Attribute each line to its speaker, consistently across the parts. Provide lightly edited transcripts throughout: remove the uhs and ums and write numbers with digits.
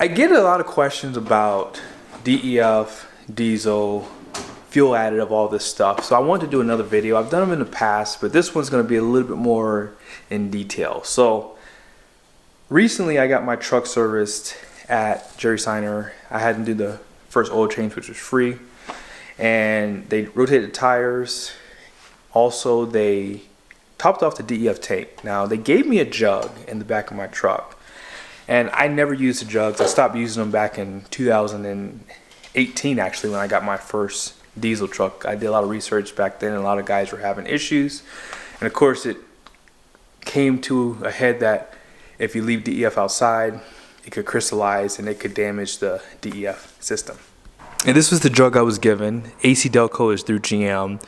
Speaker 1: I get a lot of questions about DEF, diesel, fuel additive, all this stuff. So I wanted to do another video. I've done them in the past, but this one's going to be a little bit more in detail. So recently I got my truck serviced at Jerry Seiner. I had to do the first oil change, which was free. And they rotated the tires. Also, they topped off the DEF tank. Now, they gave me a jug in the back of my truck. And I never used the jugs. I stopped using them back in 2018, actually, when I got my first diesel truck. I did a lot of research back then, and a lot of guys were having issues. And of course, it came to a head that if you leave DEF outside, it could crystallize and it could damage the DEF system. And this was the jug I was given. AC Delco is through GM.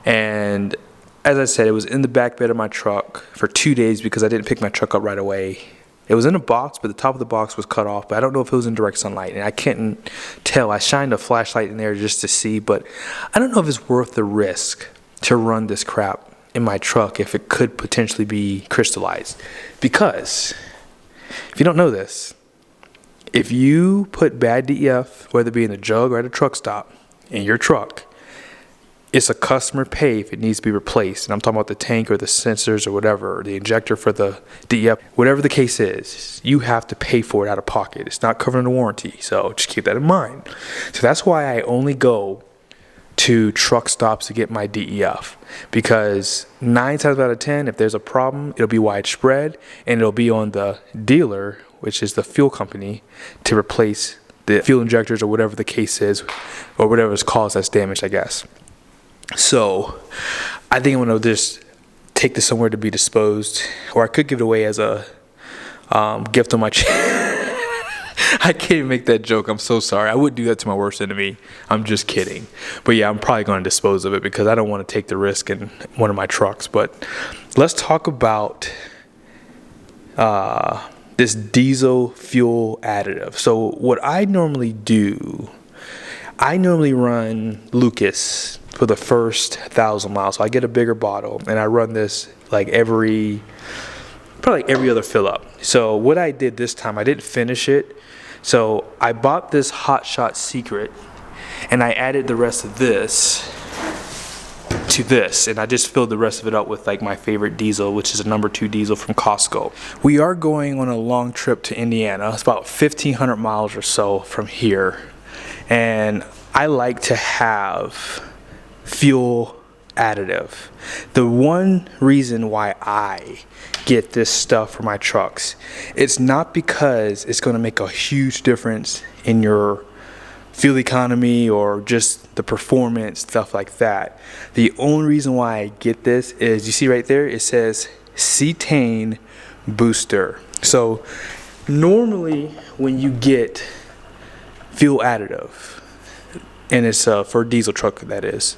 Speaker 1: And as I said, it was in the back bed of my truck for 2 days because I didn't pick my truck up right away. It was in a box, but the top of the box was cut off. But I don't know if it was in direct sunlight, and I couldn't tell. I shined a flashlight in there just to see, but I don't know if it's worth the risk to run this crap in my truck if it could potentially be crystallized. Because if you don't know this, if you put bad DEF, whether it be in a jug or at a truck stop, in your truck, it's a customer pay if it needs to be replaced. And I'm talking about the tank or the sensors or whatever, or the injector for the DEF. Whatever the case is, you have to pay for it out of pocket. It's not covered under warranty, so just keep that in mind. So that's why I only go to truck stops to get my DEF. Because 9 times out of 10, if there's a problem, it'll be widespread, and it'll be on the dealer, which is the fuel company, to replace the fuel injectors or whatever the case is, or whatever is caused that's damaged, I guess. So I think I'm going to just take this somewhere to be disposed, or I could give it away as a gift on my channel. I can't even make that joke. I'm so sorry. I wouldn't do that to my worst enemy. I'm just kidding. But yeah, I'm probably going to dispose of it because I don't want to take the risk in one of my trucks. But let's talk about this diesel fuel additive. So what I normally do, I normally run Lucas for the first 1,000 miles. So I get a bigger bottle and I run this like probably every other fill up. So what I did this time, I didn't finish it. So I bought this Hot Shot Secret and I added the rest of this to this, and I just filled the rest of it up with like my favorite diesel, which is a number 2 diesel from Costco. We are going on a long trip to Indiana. It's about 1,500 miles or so from here. And I like to have fuel additive. The one reason why I get this stuff for my trucks, it's not because it's going to make a huge difference in your fuel economy or just the performance, stuff like that. The only reason why I get this is, you see right there, it says cetane booster. So normally when you get fuel additive, and it's for a diesel truck, that is,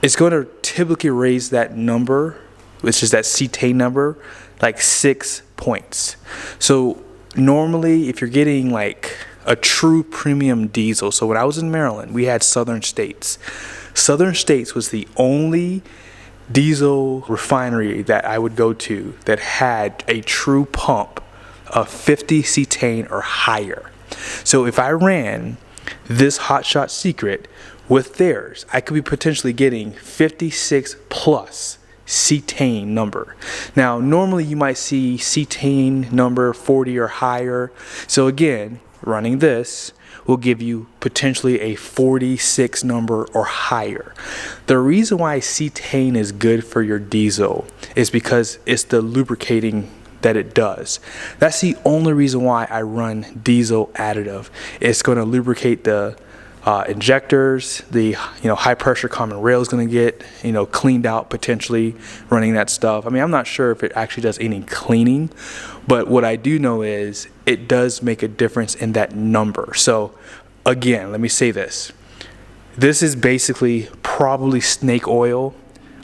Speaker 1: it's going to typically raise that number, which is that cetane number, like 6 points. So normally if you're getting like a true premium diesel, so when I was in Maryland, we had Southern States. Southern States was the only diesel refinery that I would go to that had a true pump of 50 cetane or higher. So if I ran this Hot Shot Secret with theirs, I could be potentially getting 56 plus cetane number. Now normally you might see cetane number 40 or higher. So again, running this will give you potentially a 46 number or higher. The reason why cetane is good for your diesel is because it's the lubricating that it does. That's the only reason why I run diesel additive. It's going to lubricate the injectors, the high pressure common rail is going to get cleaned out potentially running that stuff. I mean, I'm not sure if it actually does any cleaning, but what I do know is it does make a difference in that number. So again, let me say this. This is basically probably snake oil.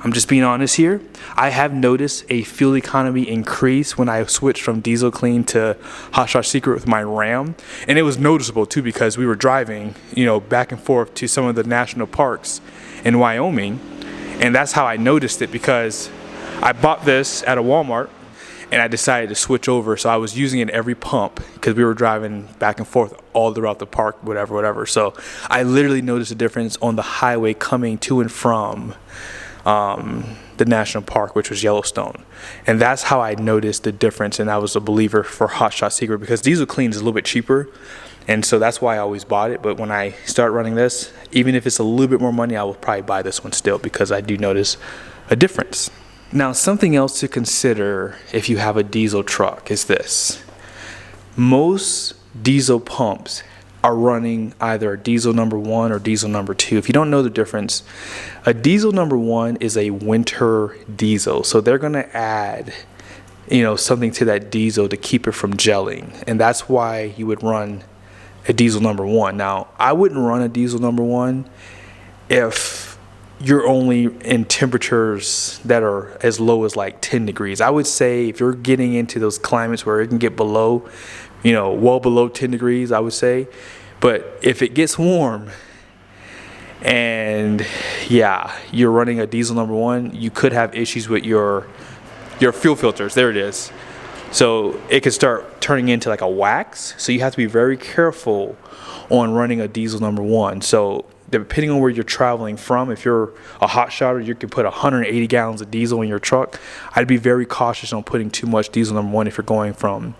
Speaker 1: I'm just being honest here. I have noticed a fuel economy increase when I switched from diesel clean to Hot Shot Secret with my Ram. And it was noticeable too because we were driving, back and forth to some of the national parks in Wyoming. And that's how I noticed it, because I bought this at a Walmart and I decided to switch over. So I was using it every pump because we were driving back and forth all throughout the park, whatever. So I literally noticed a difference on the highway coming to and from the national park, which was Yellowstone. And that's how I noticed the difference. And I was a believer for Hot Shot Secret because Diesel Clean is a little bit cheaper. And so that's why I always bought it. But when I start running this, even if it's a little bit more money, I will probably buy this one still because I do notice a difference. Now, something else to consider if you have a diesel truck is this. Most diesel pumps are running either a diesel number 1 or diesel number 2. If you don't know the difference, a diesel number 1 is a winter diesel. So they're going to add, something to that diesel to keep it from gelling. And that's why you would run a diesel number 1. Now, I wouldn't run a diesel number 1 if you're only in temperatures that are as low as like 10 degrees. I would say if you're getting into those climates where it can get below, well below 10 degrees, I would say. But if it gets warm and you're running a diesel number 1, you could have issues with your fuel filters. There it is. So it could start turning into like a wax. So you have to be very careful on running a diesel number 1. So depending on where you're traveling from, if you're a hot shotter, you can put 180 gallons of diesel in your truck. I'd be very cautious on putting too much diesel number 1 if you're going from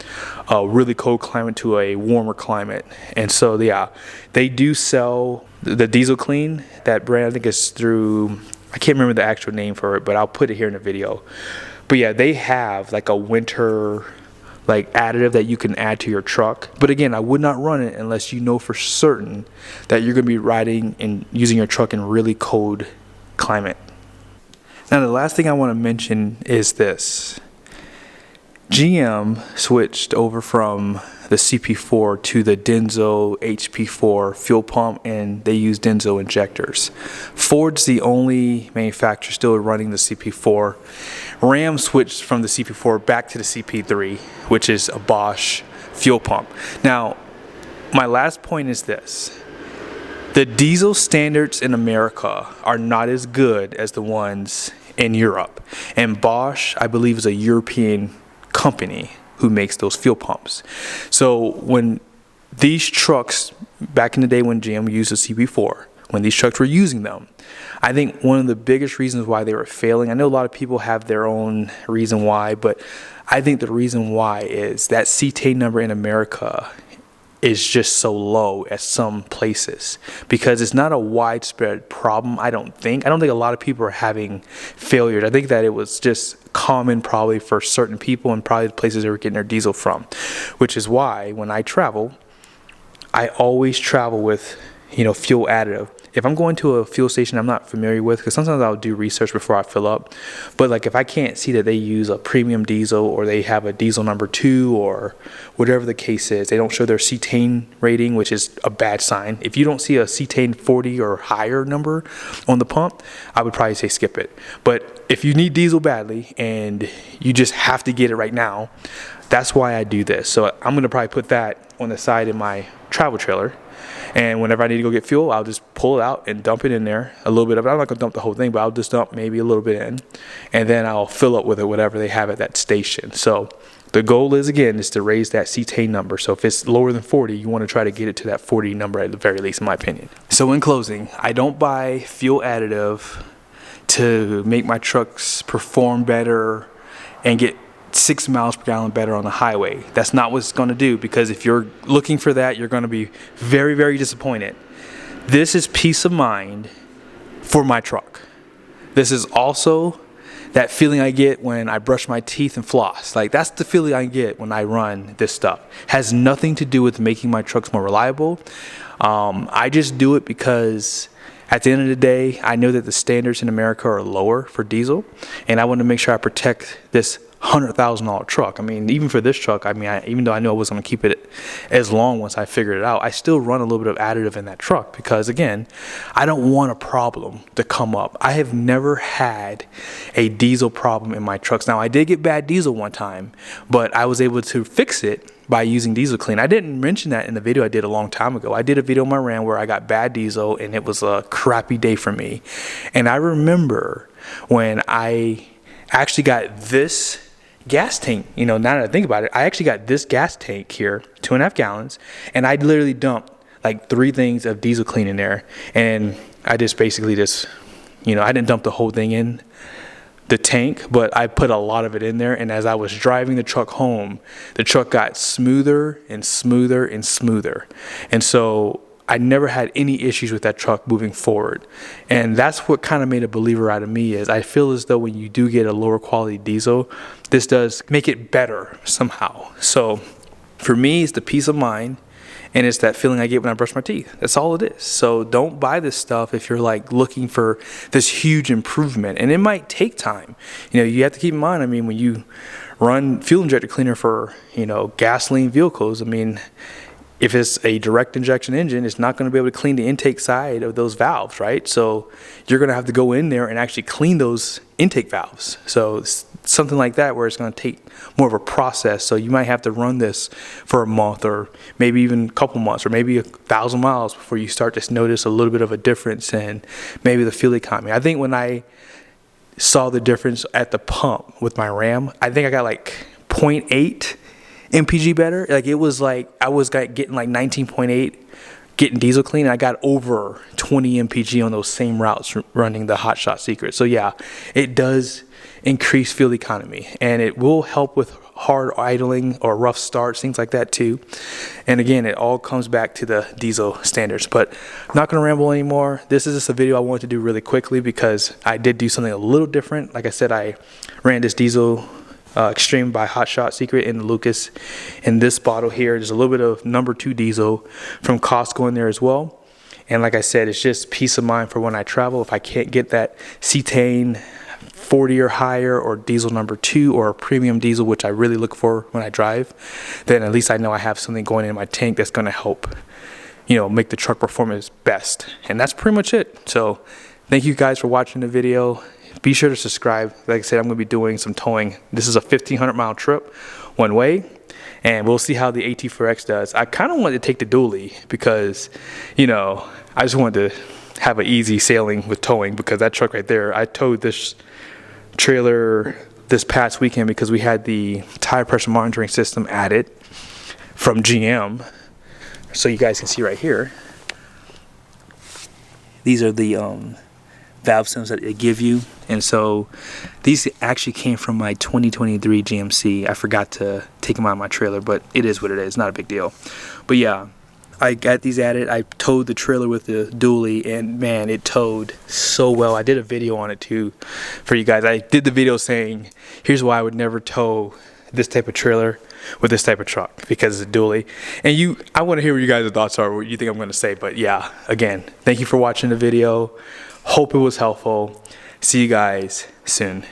Speaker 1: a really cold climate to a warmer climate. And so, they do sell the Diesel Clean. That brand, I think, is through, I can't remember the actual name for it, but I'll put it here in the video. But they have like a winter additive that you can add to your truck. But again, I would not run it unless you know for certain that you're going to be riding and using your truck in really cold climate. Now, the last thing I want to mention is this. GM switched over from the CP4 to the Denso HP4 fuel pump, and they use Denso injectors. Ford's the only manufacturer still running the CP4. Ram switched from the CP4 back to the CP3, which is a Bosch fuel pump. Now, my last point is this. The diesel standards in America are not as good as the ones in Europe. And Bosch, I believe, is a European company who makes those fuel pumps. So when these trucks, back in the day when GM used the CP4, when these trucks were using them, I think one of the biggest reasons why they were failing, I know a lot of people have their own reason why, but I think the reason why is that cetane number in America is just so low at some places because it's not a widespread problem. I don't think a lot of people are having failures. I think that it was just common probably for certain people and probably the places they were getting their diesel from, which is why when I travel, I always travel with, fuel additive. If I'm going to a fuel station I'm not familiar with, because sometimes I'll do research before I fill up, but if I can't see that they use a premium diesel or they have a diesel number 2 or whatever the case is, they don't show their cetane rating, which is a bad sign. If you don't see a cetane 40 or higher number on the pump, I would probably say skip it. But if you need diesel badly and you just have to get it right now, that's why I do this. So I'm going to probably put that on the side in my travel trailer. And whenever I need to go get fuel, I'll just pull it out and dump it in there, a little bit of it. I'm not going to dump the whole thing, but I'll just dump maybe a little bit in. And then I'll fill up with it, whatever they have at that station. So the goal is, again, is to raise that cetane number. So if it's lower than 40, you want to try to get it to that 40 number at the very least, in my opinion. So in closing, I don't buy fuel additive to make my trucks perform better and get 6 miles per gallon better on the highway. That's not what it's going to do, because if you're looking for that, you're going to be very, very disappointed. This is peace of mind for my truck. This is also that feeling I get when I brush my teeth and floss. That's the feeling I get when I run this stuff. Has nothing to do with making my trucks more reliable. I just do it because at the end of the day, I know that the standards in America are lower for diesel, and I want to make sure I protect this $100,000 truck. I mean, even for this truck, even though I know I was going to keep it as long once I figured it out, I still run a little bit of additive in that truck because, again, I don't want a problem to come up. I have never had a diesel problem in my trucks. Now, I did get bad diesel one time, but I was able to fix it by using Diesel Clean. I didn't mention that in the video I did a long time ago. I did a video on my Ram where I got bad diesel and it was a crappy day for me. And I remember when I actually got this gas tank, you know, now that I think about it, I actually got this gas tank here, 2.5 gallons, and I literally dumped like 3 things of diesel clean in there. And I just basically just, you know, I didn't dump the whole thing in the tank, but I put a lot of it in there. And as I was driving the truck home, the truck got smoother and smoother and smoother. And so I never had any issues with that truck moving forward. And that's what kind of made a believer out of me. Is I feel as though when you do get a lower quality diesel, this does make it better somehow. So for me, it's the peace of mind, and it's that feeling I get when I brush my teeth. That's all it is. So don't buy this stuff if you're like looking for this huge improvement. And it might take time. You know, you have to keep in mind, I mean, when you run fuel injector cleaner for, you know, gasoline vehicles, I mean, if it's a direct injection engine, it's not going to be able to clean the intake side of those valves, right? So you're going to have to go in there and actually clean those intake valves. So it's something like that where it's going to take more of a process. So you might have to run this for a month, or maybe even a couple months, or maybe 1,000 miles before you start to notice a little bit of a difference in maybe the fuel economy. I think when I saw the difference at the pump with my Ram, I think I got like 0.8 MPG better. Like it was like I was getting like 19.8 getting diesel clean, and I got over 20 MPG on those same routes running the Hot Shot Secret. So yeah, it does increase fuel economy, and it will help with hard idling or rough starts, things like that too. And again, it all comes back to the diesel standards. But I'm not going to ramble anymore. This is just a video I wanted to do really quickly because I did do something a little different. Like I said, I ran this diesel Extreme by Hot Shot Secret in the Lucas. In this bottle here, there's a little bit of number 2 diesel from Costco in there as well. And like I said, it's just peace of mind for when I travel. If I can't get that cetane 40 or higher, or diesel number 2, or a premium diesel, which I really look for when I drive, then at least I know I have something going in my tank that's going to help, you know, make the truck performance best. And that's pretty much it. So thank you guys for watching the video. Be sure to subscribe. Like I said, I'm going to be doing some towing. This is a 1,500 mile trip one way, and we'll see how the AT4X does. I kind of wanted to take the dually because, you know, I just wanted to have an easy sailing with towing, because that truck right there, I towed this trailer this past weekend because we had the tire pressure monitoring system added from GM. So you guys can see right here, these are the valve stems that they give you. And so these actually came from my 2023 GMC. I forgot to take them out of my trailer, but it is what it is, not a big deal. But yeah, I got these added. I towed the trailer with the dually, and man, it towed so well. I did a video on it too for you guys. I did the video saying, here's why I would never tow this type of trailer with this type of truck, because it's a dually. And I want to hear what you guys' thoughts are, what you think I'm going to say. But yeah, again, thank you for watching the video. Hope it was helpful. See you guys soon.